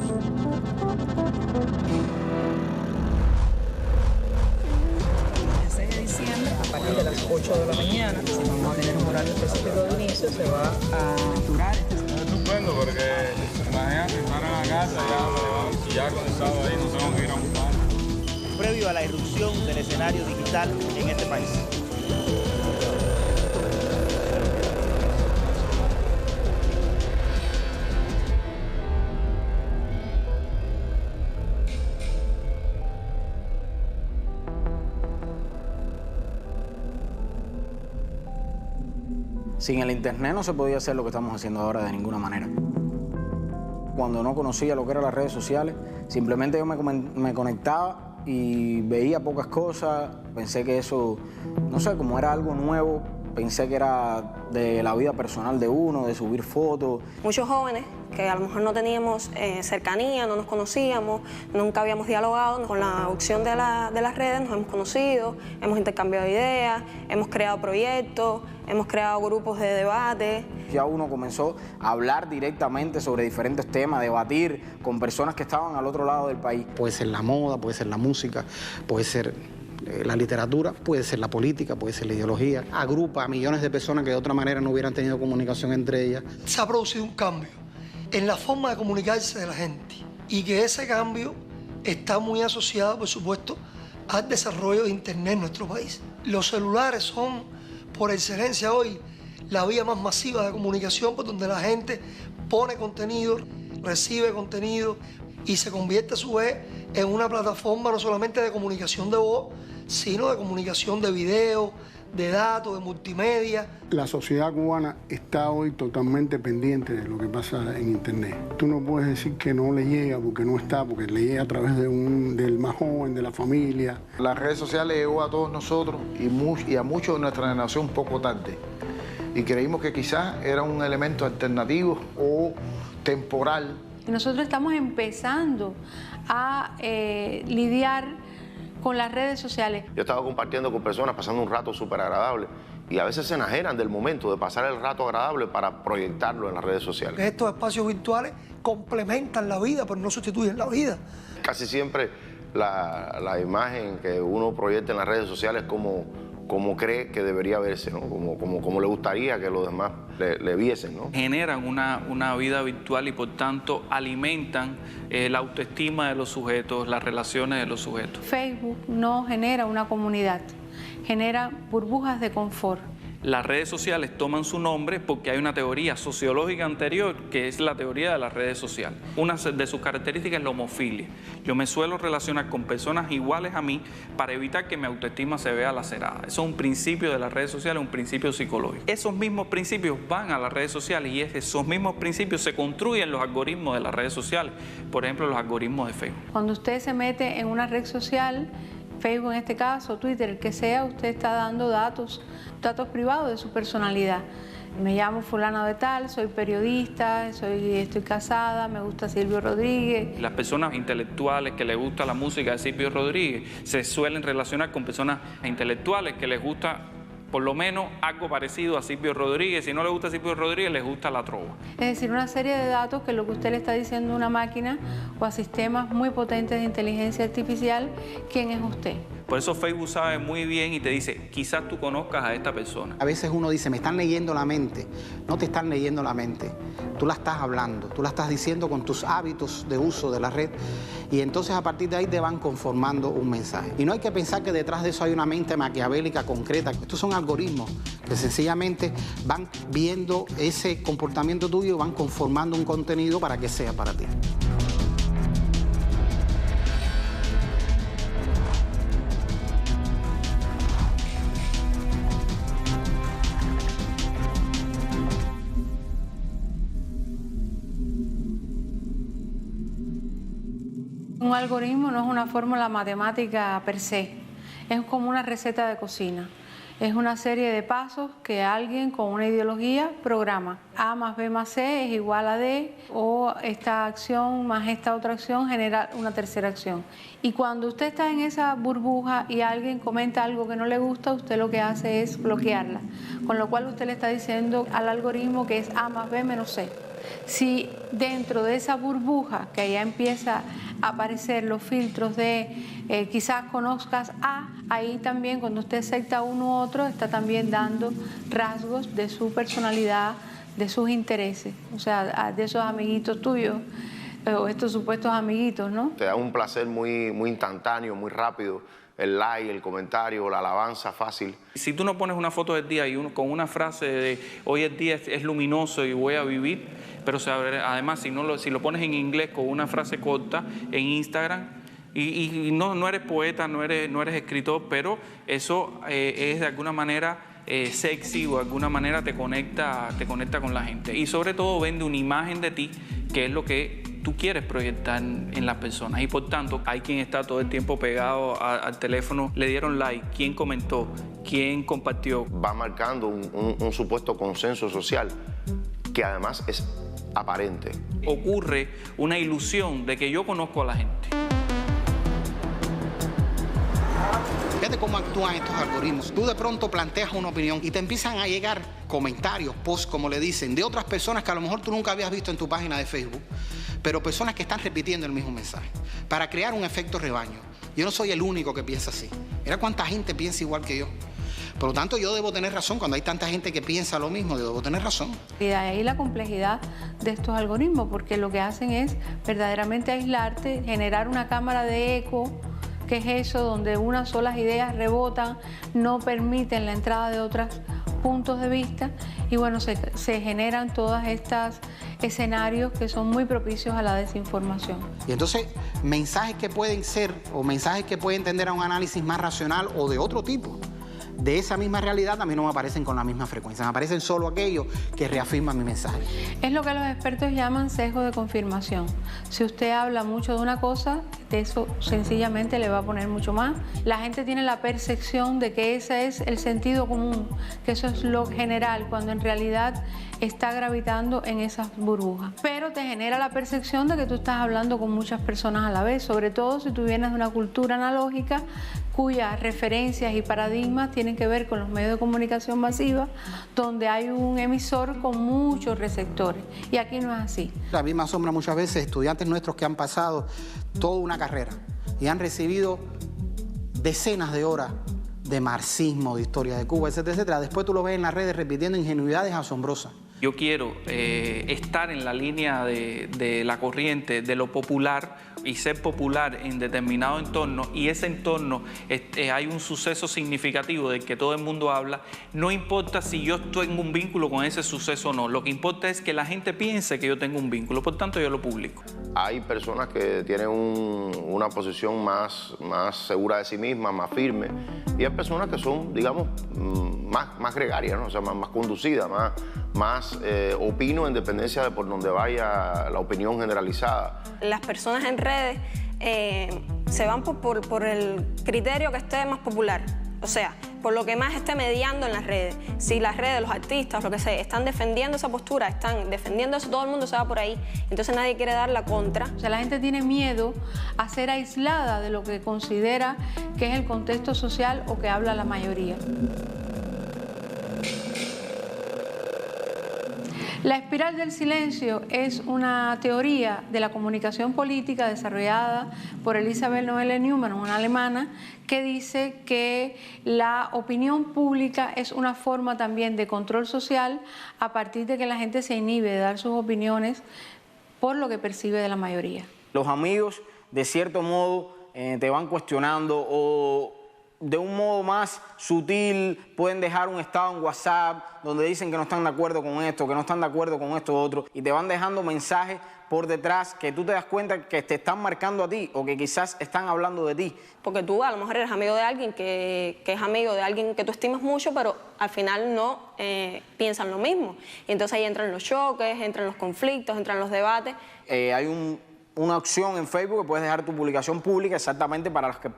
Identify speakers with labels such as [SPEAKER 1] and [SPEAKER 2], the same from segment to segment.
[SPEAKER 1] A partir de las 8 de la mañana, vamos a tener un horario específico de inicio, se va a durar este sábado.
[SPEAKER 2] Es estupendo porque imagínate, estar en la casa y ya con el sábado ahí nos tenemos que ir a ocupar.
[SPEAKER 3] Previo a la irrupción del escenario digital en este país.
[SPEAKER 4] Sin el internet no se podía hacer lo que estamos haciendo ahora de ninguna manera. Cuando no conocía lo que eran las redes sociales, simplemente yo me conectaba y veía pocas cosas, pensé que eso, no sé, como era algo nuevo, pensé que era de la vida personal de uno, de subir fotos.
[SPEAKER 5] Muchos jóvenes que a lo mejor no teníamos cercanía, no nos conocíamos, nunca habíamos dialogado. Con la opción de las redes nos hemos conocido, hemos intercambiado ideas, hemos creado proyectos, hemos creado grupos de debate.
[SPEAKER 4] Ya uno comenzó a hablar directamente sobre diferentes temas, debatir con personas que estaban al otro lado del país.
[SPEAKER 6] Puede ser la moda, puede ser la música, puede ser la literatura, puede ser la política, puede ser la ideología. Agrupa a millones de personas que de otra manera no hubieran tenido comunicación entre ellas.
[SPEAKER 7] Se ha producido un cambio en la forma de comunicarse de la gente y que ese cambio está muy asociado, por supuesto, al desarrollo de Internet en nuestro país. Los celulares son, por excelencia hoy, la vía más masiva de comunicación por donde la gente pone contenido, recibe contenido y se convierte a su vez en una plataforma no solamente de comunicación de voz, sino de comunicación de video, de datos, de multimedia.
[SPEAKER 8] La sociedad cubana está hoy totalmente pendiente de lo que pasa en Internet. Tú no puedes decir que no le llega porque no está, porque le llega a través del más joven, de la familia.
[SPEAKER 9] Las redes sociales llegó a todos nosotros y a muchos de nuestra generación poco tarde. Y creímos que quizás era un elemento alternativo o temporal.
[SPEAKER 10] Nosotros estamos empezando a lidiar con las redes sociales.
[SPEAKER 11] Yo estaba compartiendo con personas, pasando un rato súper agradable y a veces se enajenan del momento de pasar el rato agradable para proyectarlo en las redes sociales.
[SPEAKER 7] Estos espacios virtuales complementan la vida, pero no sustituyen la vida.
[SPEAKER 11] Casi siempre la imagen que uno proyecta en las redes sociales es como cree que debería verse, ¿no? Como le gustaría que los demás le viesen, ¿no?
[SPEAKER 12] Generan una vida virtual y por tanto alimentan la autoestima de los sujetos, las relaciones de los sujetos.
[SPEAKER 10] Facebook no genera una comunidad, genera burbujas de confort.
[SPEAKER 12] Las redes sociales toman su nombre porque hay una teoría sociológica anterior que es la teoría de las redes sociales. Una de sus características es la homofilia. Yo me suelo relacionar con personas iguales a mí para evitar que mi autoestima se vea lacerada. Eso es un principio de las redes sociales, un principio psicológico. Esos mismos principios van a las redes sociales y esos mismos principios se construyen los algoritmos de las redes sociales. Por ejemplo, los algoritmos de Facebook.
[SPEAKER 10] Cuando usted se mete en una red social, Facebook en este caso, Twitter, el que sea, usted está dando datos privados de su personalidad. Me llamo fulana de tal, soy periodista, estoy casada, me gusta Silvio Rodríguez.
[SPEAKER 12] Las personas intelectuales que les gusta la música de Silvio Rodríguez se suelen relacionar con personas intelectuales que les gusta por lo menos algo parecido a Silvio Rodríguez. Si no le gusta Silvio Rodríguez, les gusta la trova.
[SPEAKER 10] Es decir, una serie de datos que lo que usted le está diciendo a una máquina o a sistemas muy potentes de inteligencia artificial, ¿quién es usted?
[SPEAKER 12] Por eso Facebook sabe muy bien y te dice, quizás tú conozcas a esta persona.
[SPEAKER 6] A veces uno dice, me están leyendo la mente. No te están leyendo la mente. Tú la estás hablando, tú la estás diciendo con tus hábitos de uso de la red. Y entonces a partir de ahí te van conformando un mensaje. Y no hay que pensar que detrás de eso hay una mente maquiavélica concreta. Estos son algoritmos que sencillamente van viendo ese comportamiento tuyo y van conformando un contenido para que sea para ti.
[SPEAKER 10] Un algoritmo no es una fórmula matemática per se, es como una receta de cocina. Es una serie de pasos que alguien con una ideología programa. A más B más C es igual a D, o esta acción más esta otra acción genera una tercera acción. Y cuando usted está en esa burbuja y alguien comenta algo que no le gusta, usted lo que hace es bloquearla. Con lo cual usted le está diciendo al algoritmo que es A más B menos C. Si dentro de esa burbuja que ya empieza a aparecer los filtros de quizás conozcas a, ahí también cuando usted acepta a uno u otro está también dando rasgos de su personalidad, de sus intereses, o sea, de esos amiguitos tuyos o estos supuestos amiguitos, ¿no?
[SPEAKER 11] Te da un placer muy instantáneo, muy rápido. El like, el comentario, la alabanza fácil.
[SPEAKER 12] Si tú no pones una foto del día y uno con una frase de hoy el día es luminoso y voy a vivir, pero además si lo pones en inglés con una frase corta en Instagram y no eres poeta, no eres escritor, pero eso es de alguna manera sexy o de alguna manera te conecta con la gente y sobre todo vende una imagen de ti que es lo que tú quieres proyectar en las personas y por tanto hay quien está todo el tiempo pegado al teléfono, le dieron like, quién comentó, quién compartió.
[SPEAKER 11] Va marcando un supuesto consenso social que además es aparente.
[SPEAKER 12] Ocurre una ilusión de que yo conozco a la gente.
[SPEAKER 6] Fíjate cómo actúan estos algoritmos. Tú de pronto planteas una opinión y te empiezan a llegar comentarios, posts, como le dicen, de otras personas que a lo mejor tú nunca habías visto en tu página de Facebook, pero personas que están repitiendo el mismo mensaje, para crear un efecto rebaño. Yo no soy el único que piensa así. Mira cuánta gente piensa igual que yo. Por lo tanto, yo debo tener razón. Cuando hay tanta gente que piensa lo mismo, yo debo tener razón.
[SPEAKER 10] Y de ahí la complejidad de estos algoritmos, porque lo que hacen es verdaderamente aislarte, generar una cámara de eco, que es eso, donde unas solas ideas rebotan, no permiten la entrada de otros puntos de vista y bueno, se generan todas estas escenarios que son muy propicios a la desinformación.
[SPEAKER 6] Y entonces, mensajes que pueden ser o mensajes que pueden tender a un análisis más racional o de otro tipo, de esa misma realidad también no me aparecen con la misma frecuencia, me aparecen solo aquellos que reafirman mi mensaje.
[SPEAKER 10] Es lo que los expertos llaman sesgo de confirmación. Si usted habla mucho de una cosa, de eso sencillamente le va a poner mucho más. La gente tiene la percepción de que ese es el sentido común, que eso es lo general, cuando en realidad está gravitando en esas burbujas. Pero te genera la percepción de que tú estás hablando con muchas personas a la vez, sobre todo si tú vienes de una cultura analógica cuyas referencias y paradigmas tienen que ver con los medios de comunicación masiva, donde hay un emisor con muchos receptores. Y aquí no es así.
[SPEAKER 6] A mí me asombra muchas veces estudiantes nuestros que han pasado toda una carrera y han recibido decenas de horas de marxismo, de historia de Cuba, etcétera, etcétera. Después tú lo ves en las redes repitiendo ingenuidades asombrosas.
[SPEAKER 12] Yo quiero estar en la línea de la corriente, de lo popular y ser popular en determinado entorno y ese entorno hay un suceso significativo del que todo el mundo habla, no importa si yo tengo un vínculo con ese suceso o no, lo que importa es que la gente piense que yo tengo un vínculo, por tanto yo lo publico.
[SPEAKER 11] Hay personas que tienen una posición más segura de sí mismas, más firme, y hay personas que son, digamos, más gregarias, ¿no? O sea, más conducidas, más opino en dependencia de por donde vaya la opinión generalizada.
[SPEAKER 5] Las personas en redes se van por el criterio que esté más popular, o sea, por lo que más esté mediando en las redes. Si las redes, los artistas, lo que sea, están defendiendo esa postura, están defendiendo eso, todo el mundo se va por ahí, entonces nadie quiere dar la contra.
[SPEAKER 10] O sea, la gente tiene miedo a ser aislada de lo que considera que es el contexto social o que habla la mayoría. La espiral del silencio es una teoría de la comunicación política desarrollada por Elisabeth Noelle-Neumann, una alemana, que dice que la opinión pública es una forma también de control social a partir de que la gente se inhibe de dar sus opiniones por lo que percibe de la mayoría.
[SPEAKER 4] Los amigos, de cierto modo, te van cuestionando o de un modo más sutil pueden dejar un estado en WhatsApp donde dicen que no están de acuerdo con esto, que no están de acuerdo con esto otro y te van dejando mensajes por detrás que tú te das cuenta que te están marcando a ti o que quizás están hablando de ti.
[SPEAKER 5] Porque tú a lo mejor eres amigo de alguien que es amigo de alguien que tú estimas mucho, pero al final no piensan lo mismo. Y entonces ahí entran los choques, entran los conflictos, entran los debates.
[SPEAKER 4] Hay una opción en Facebook que puedes dejar tu publicación pública exactamente para las que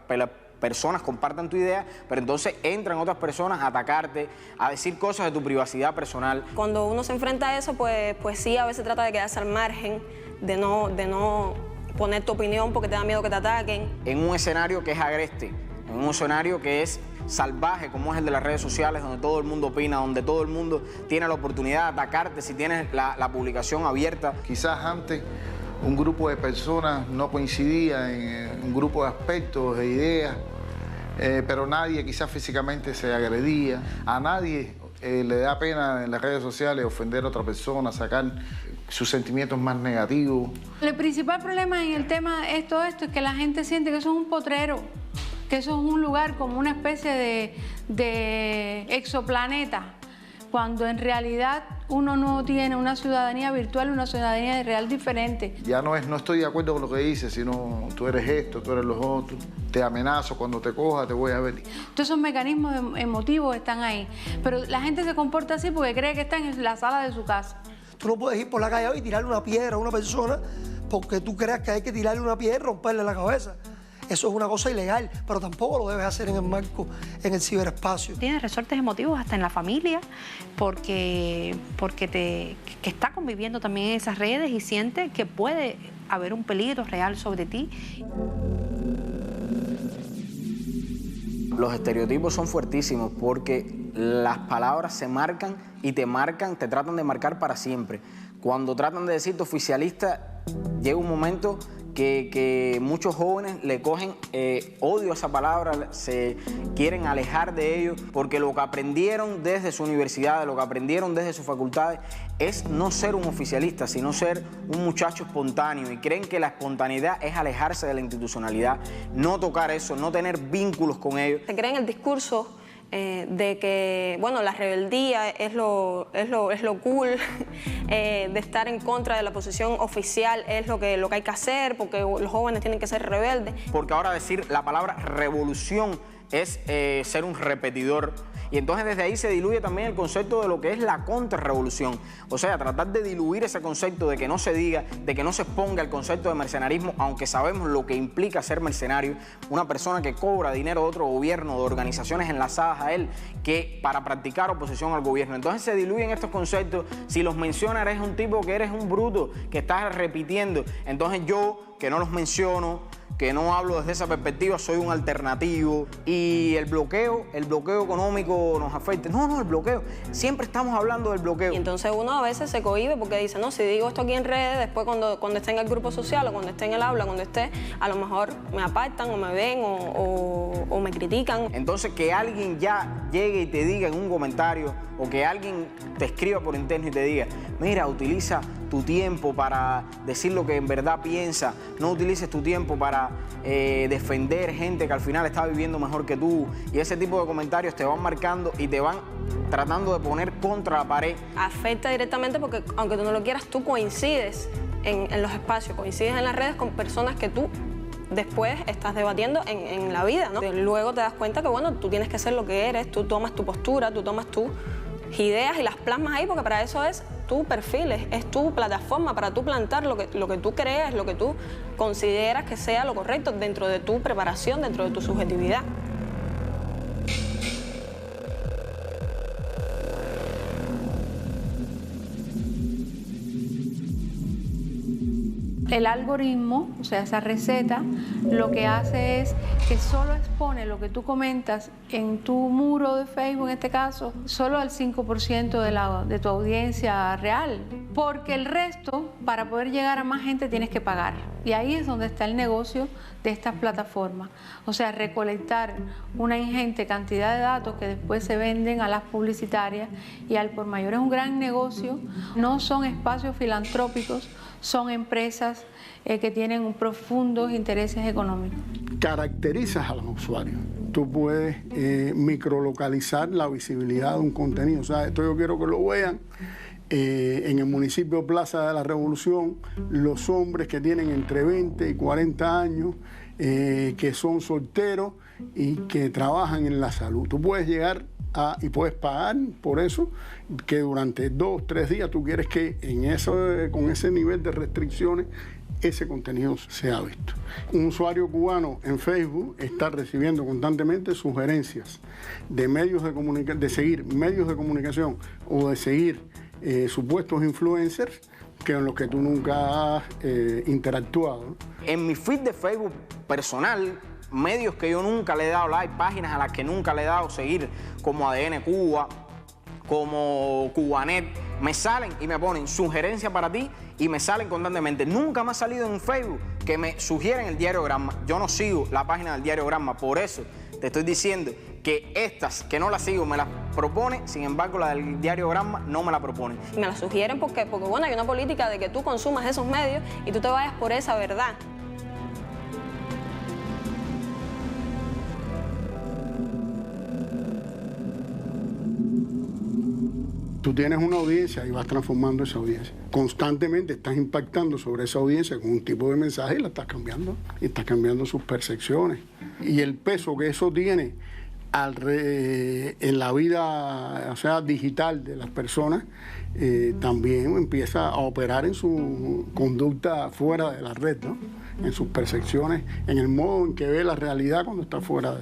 [SPEAKER 4] personas compartan tu idea, pero entonces entran otras personas a atacarte, a decir cosas de tu privacidad personal.
[SPEAKER 5] Cuando uno se enfrenta a eso, pues sí, a veces trata de quedarse al margen, de no poner tu opinión porque te da miedo que te ataquen.
[SPEAKER 4] En un escenario que es agreste, en un escenario que es salvaje como es el de las redes sociales, donde todo el mundo opina, donde todo el mundo tiene la oportunidad de atacarte si tienes la publicación abierta.
[SPEAKER 9] Quizás antes un grupo de personas no coincidía en un grupo de aspectos, de ideas, pero nadie quizás físicamente se agredía. A nadie le da pena en las redes sociales ofender a otra persona, sacar sus sentimientos más negativos.
[SPEAKER 10] El principal problema en el tema de esto es que la gente siente que eso es un potrero, que eso es un lugar como una especie de exoplaneta, cuando en realidad uno no tiene una ciudadanía virtual, una ciudadanía real diferente.
[SPEAKER 9] Ya no estoy de acuerdo con lo que dices, sino tú eres esto, tú eres los otros, te amenazo, cuando te coja te voy a ver.
[SPEAKER 10] Todos esos mecanismos emotivos están ahí, pero la gente se comporta así porque cree que está en la sala de su casa.
[SPEAKER 7] Tú no puedes ir por la calle y tirarle una piedra a una persona porque tú creas que hay que tirarle una piedra y romperle la cabeza. Eso es una cosa ilegal, pero tampoco lo debes hacer en el marco, en el ciberespacio.
[SPEAKER 13] Tienes resortes emotivos hasta en la familia, porque que está conviviendo también en esas redes y siente que puede haber un peligro real sobre ti.
[SPEAKER 4] Los estereotipos son fuertísimos porque las palabras se marcan y te tratan de marcar para siempre. Cuando tratan de decirte oficialista, llega un momento que muchos jóvenes le cogen odio a esa palabra, se quieren alejar de ello, porque lo que aprendieron desde su universidad, lo que aprendieron desde sus facultades, es no ser un oficialista, sino ser un muchacho espontáneo, y creen que la espontaneidad es alejarse de la institucionalidad, no tocar eso, no tener vínculos con ellos.
[SPEAKER 5] Se creen el discurso de que, bueno, la rebeldía es lo cool, de estar en contra de la posición oficial es lo que hay que hacer, porque los jóvenes tienen que ser rebeldes.
[SPEAKER 4] Porque ahora decir la palabra revolución es ser un repetidor. Y entonces desde ahí se diluye también el concepto de lo que es la contrarrevolución. O sea, tratar de diluir ese concepto, de que no se diga, de que no se exponga el concepto de mercenarismo, aunque sabemos lo que implica ser mercenario, una persona que cobra dinero de otro gobierno, de organizaciones enlazadas a él, que para practicar oposición al gobierno. Entonces se diluyen estos conceptos. Si los mencionas, eres un tipo que eres un bruto, que estás repitiendo. Entonces yo, que no los menciono, que no hablo desde esa perspectiva, soy un alternativo. Y el bloqueo económico nos afecta. No, el bloqueo. Siempre estamos hablando del bloqueo.
[SPEAKER 5] Y entonces uno a veces se cohíbe porque dice, no, si digo esto aquí en redes, después cuando esté en el grupo social o cuando esté en el aula, cuando esté, a lo mejor me apartan o me ven o me critican.
[SPEAKER 4] Entonces que alguien ya llegue y te diga en un comentario, o que alguien te escriba por interno y te diga, mira, utiliza tu tiempo para decir lo que en verdad piensa, no utilices tu tiempo para defender gente que al final está viviendo mejor que tú, y ese tipo de comentarios te van marcando y te van tratando de poner contra la pared.
[SPEAKER 5] Afecta directamente porque, aunque tú no lo quieras, tú coincides en los espacios, coincides en las redes con personas que tú después estás debatiendo en la vida, ¿no? Luego te das cuenta que, bueno, tú tienes que ser lo que eres, tú tomas tu postura, tú tomas tus ideas y las plasmas ahí, porque para eso es tu perfil, es tu plataforma para tú plantar lo que tú crees, lo que tú consideras que sea lo correcto dentro de tu preparación, dentro de tu subjetividad.
[SPEAKER 10] El algoritmo, o sea, esa receta, lo que hace es que solo expone lo que tú comentas en tu muro de Facebook, en este caso, solo al 5% de tu audiencia real. Porque el resto, para poder llegar a más gente, tienes que pagar. Y ahí es donde está el negocio de estas plataformas. O sea, recolectar una ingente cantidad de datos que después se venden a las publicitarias y al por mayor. Es un gran negocio. No son espacios filantrópicos, son empresas que tienen profundos intereses económicos.
[SPEAKER 8] Caracterizas a los usuarios. Tú puedes microlocalizar la visibilidad de un contenido. O sea, esto yo quiero que lo vean. En el municipio Plaza de la Revolución, los hombres que tienen entre 20 y 40 años, que son solteros y que trabajan en la salud. Tú puedes llegar y puedes pagar por eso, que durante 2 o 3 días tú quieres que con ese nivel de restricciones ese contenido sea visto. Un usuario cubano en Facebook está recibiendo constantemente sugerencias de medios de seguir medios de comunicación o de seguir supuestos influencers en los que tú nunca has interactuado, ¿no?
[SPEAKER 4] En mi feed de Facebook personal, medios que yo nunca le he dado like, páginas a las que nunca le he dado seguir, como ADN Cuba, como Cubanet, me salen y me ponen sugerencia para ti y me salen constantemente. Nunca me ha salido en Facebook que me sugieren el Diario Granma. Yo no sigo la página del Diario Granma, por eso te estoy diciendo que estas que no las sigo me las propone, sin embargo la del Diario Granma no me la propone.
[SPEAKER 5] Me la sugieren porque bueno, hay una política de que tú consumas esos medios y tú te vayas por esa verdad.
[SPEAKER 8] Tú tienes una audiencia y vas transformando esa audiencia. Constantemente estás impactando sobre esa audiencia con un tipo de mensaje y la estás cambiando. Y estás cambiando sus percepciones. Y el peso que eso tiene en la vida, o sea, digital de las personas, también empieza a operar en su conducta fuera de la red, ¿no? En sus percepciones, en el modo en que ve la realidad cuando está fuera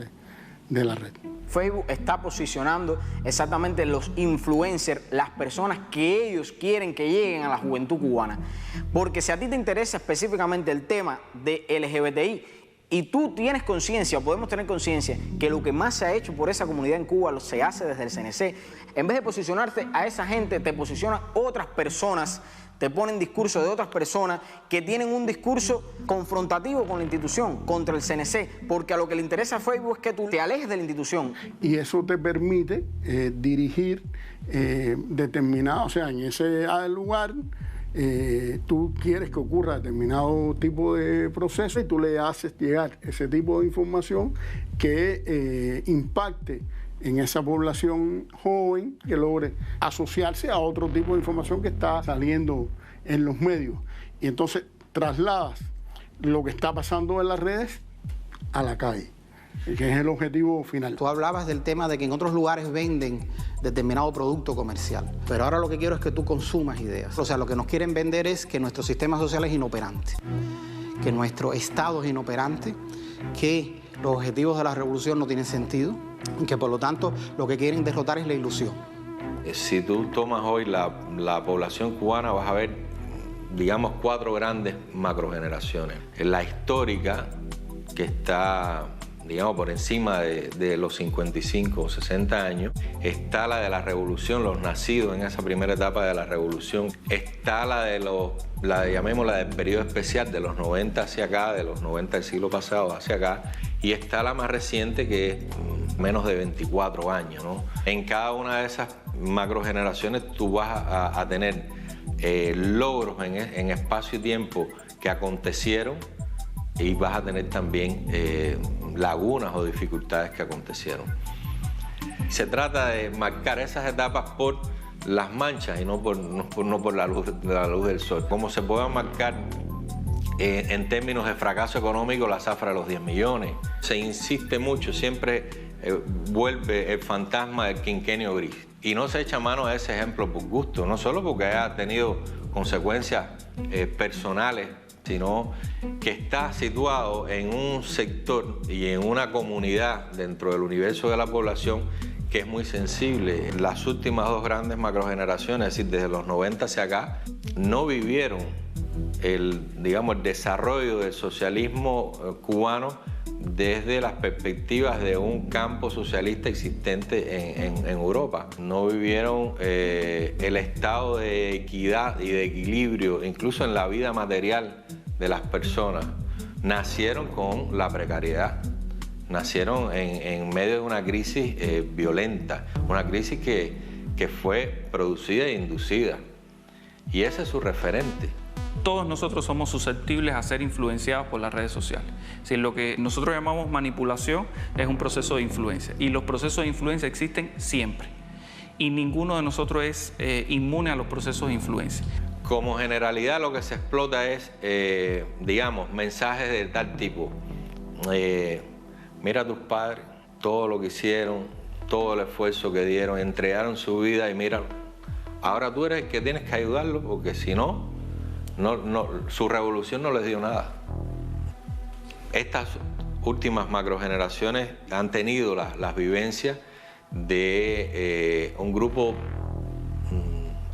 [SPEAKER 8] de la red.
[SPEAKER 4] Facebook está posicionando exactamente los influencers, las personas que ellos quieren que lleguen a la juventud cubana. Porque si a ti te interesa específicamente el tema de LGBTI y tú tienes conciencia, o podemos tener conciencia, que lo que más se ha hecho por esa comunidad en Cuba se hace desde el CNC, en vez de posicionarte a esa gente, te posicionan otras personas, te ponen discursos de otras personas que tienen un discurso confrontativo con la institución, contra el CNC, porque a lo que le interesa a Facebook es que tú te alejes de la institución.
[SPEAKER 8] Y eso te permite dirigir determinado, o sea, en ese lugar tú quieres que ocurra determinado tipo de proceso y tú le haces llegar ese tipo de información que impacte en esa población joven, que logre asociarse a otro tipo de información que está saliendo en los medios. Y entonces trasladas lo que está pasando en las redes a la calle, que es el objetivo final.
[SPEAKER 6] Tú hablabas del tema de que en otros lugares venden determinado producto comercial, pero ahora lo que quiero es que tú consumas ideas. O sea, lo que nos quieren vender es que nuestro sistema social es inoperante, que nuestro Estado es inoperante, que los objetivos de la revolución no tienen sentido, y que por lo tanto lo que quieren derrotar es la ilusión.
[SPEAKER 14] Si tú tomas hoy la población cubana, vas a ver, digamos, 4 grandes macrogeneraciones. La histórica, que está, digamos, por encima de los 55 o 60 años. Está la de la revolución, los nacidos en esa primera etapa de la revolución. Está llamémosla del periodo especial, de los 90 hacia acá, de los 90 del siglo pasado hacia acá. Y está la más reciente, que es menos de 24 años, ¿no? En cada una de esas macrogeneraciones tú vas a tener logros en espacio y tiempo que acontecieron, y vas a tener también lagunas o dificultades que acontecieron. Se trata de marcar esas etapas por las manchas y no por la luz del sol. Como se puede marcar en términos de fracaso económico la zafra de los 10 millones. Se insiste mucho, siempre vuelve el fantasma del quinquenio gris. Y no se echa mano a ese ejemplo por gusto, no solo porque haya tenido consecuencias personales, sino que está situado en un sector y en una comunidad dentro del universo de la población que es muy sensible. Las últimas 2 grandes macrogeneraciones, es decir, desde los 90 hacia acá, no vivieron el desarrollo del socialismo cubano desde las perspectivas de un campo socialista existente en Europa. No vivieron el estado de equidad y de equilibrio, incluso en la vida material de las personas. Nacieron con la precariedad, nacieron en medio de una crisis violenta, una crisis que fue producida e inducida. Y ese es su referente.
[SPEAKER 12] Todos nosotros somos susceptibles a ser influenciados por las redes sociales. Si lo que nosotros llamamos manipulación es un proceso de influencia, y los procesos de influencia existen siempre, y ninguno de nosotros es inmune a los procesos de influencia.
[SPEAKER 14] Como generalidad, lo que se explota es, mensajes de tal tipo. Mira a tus padres, todo lo que hicieron, todo el esfuerzo que dieron, entregaron su vida, y míralo. Ahora tú eres el que tienes que ayudarlo, porque si no, su revolución no les dio nada. Estas últimas macrogeneraciones han tenido las vivencias de un grupo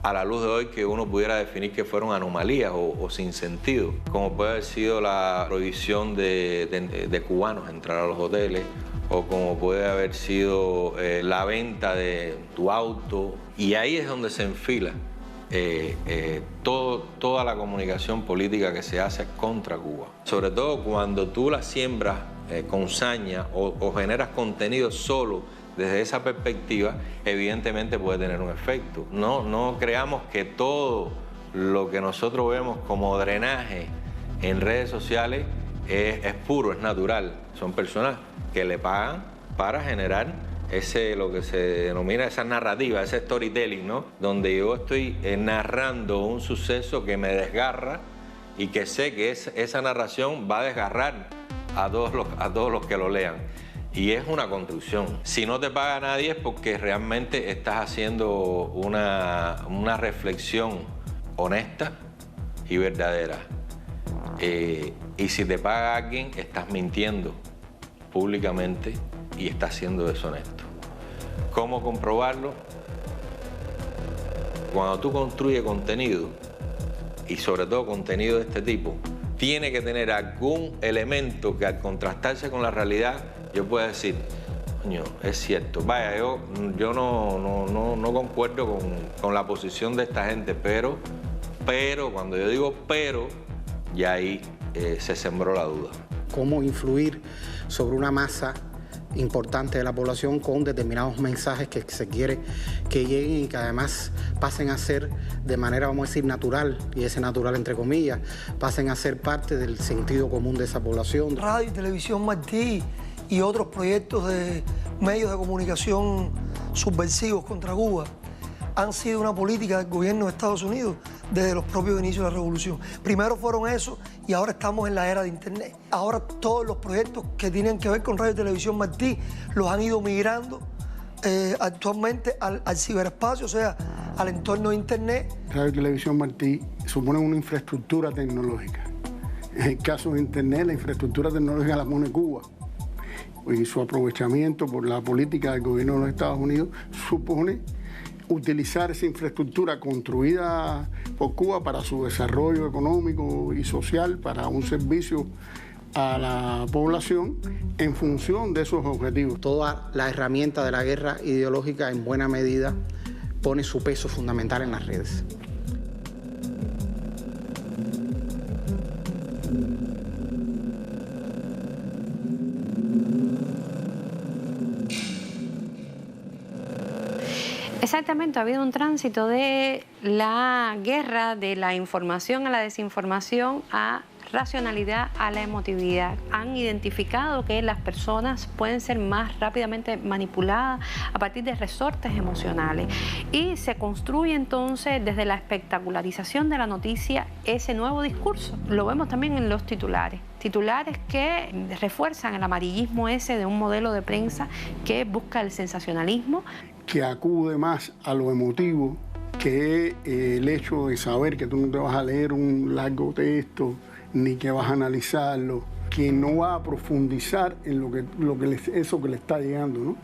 [SPEAKER 14] a la luz de hoy que uno pudiera definir que fueron anomalías o sin sentido, como puede haber sido la prohibición de cubanos entrar a los hoteles, o como puede haber sido la venta de tu auto. Y ahí es donde se enfila toda la comunicación política que se hace contra Cuba. Sobre todo cuando tú la siembras con saña o generas contenido solo desde esa perspectiva, evidentemente puede tener un efecto. No creamos que todo lo que nosotros vemos como drenaje en redes sociales es puro, es natural. Son personas que le pagan para generar lo que se denomina esa narrativa, ese storytelling, ¿no? Donde yo estoy narrando un suceso que me desgarra y que sé que esa narración va a desgarrar a todos los que lo lean. Y es una construcción. Si no te paga nadie es porque realmente estás haciendo una reflexión honesta y verdadera. Y si te paga alguien, estás mintiendo públicamente y estás siendo deshonesto. ¿Cómo comprobarlo? Cuando tú construyes contenido, y sobre todo contenido de este tipo, tiene que tener algún elemento que al contrastarse con la realidad yo pueda decir, coño, es cierto. Vaya, yo no concuerdo con la posición de esta gente, pero cuando yo digo pero, ya ahí se sembró la duda.
[SPEAKER 6] Cómo influir sobre una masa importante de la población con determinados mensajes que se quiere que lleguen y que además pasen a ser de manera, vamos a decir, natural, y ese natural entre comillas, pasen a ser parte del sentido común de esa población.
[SPEAKER 7] Radio y Televisión Martí y otros proyectos de medios de comunicación subversivos contra Cuba han sido una política del gobierno de Estados Unidos desde los propios inicios de la revolución. Primero fueron esos y ahora estamos en la era de Internet. Ahora todos los proyectos que tienen que ver con Radio y Televisión Martí los han ido migrando actualmente al ciberespacio, o sea, al entorno de Internet.
[SPEAKER 8] Radio y Televisión Martí supone una infraestructura tecnológica. En el caso de Internet, la infraestructura tecnológica la pone Cuba. Y su aprovechamiento por la política del gobierno de los Estados Unidos supone utilizar esa infraestructura construida por Cuba para su desarrollo económico y social, para un servicio a la población en función de esos objetivos.
[SPEAKER 6] Toda la herramienta de la guerra ideológica en buena medida pone su peso fundamental en las redes.
[SPEAKER 13] Exactamente, ha habido un tránsito de la guerra, de la información a la desinformación, a racionalidad, a la emotividad. Han identificado que las personas pueden ser más rápidamente manipuladas a partir de resortes emocionales y se construye entonces desde la espectacularización de la noticia ese nuevo discurso. Lo vemos también en los titulares. Titulares que refuerzan el amarillismo ese de un modelo de prensa que busca el sensacionalismo.
[SPEAKER 8] Que acude más a lo emotivo que el hecho de saber que tú no te vas a leer un largo texto ni que vas a analizarlo, que no va a profundizar en eso que le está llegando, ¿no?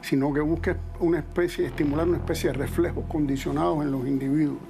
[SPEAKER 8] Sino que busca estimular una especie de reflejos condicionados en los individuos,